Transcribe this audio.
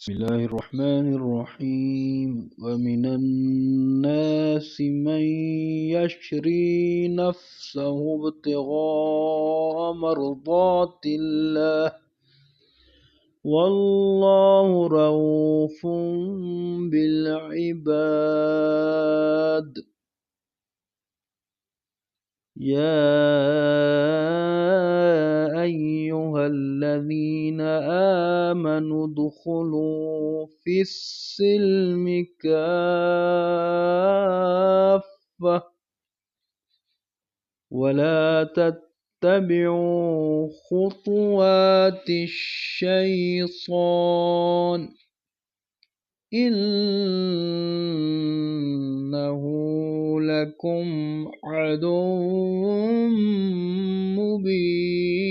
بسم الله الرحمن الرحيم ومن الناس من يشري نفسه ابتغاء مرضات الله والله رؤوف بالعباد يا أيها الذين آمنوا ادخلوا في السلم كافة ولا تتبعوا خطوات الشيطان إنه لكم عدو مبين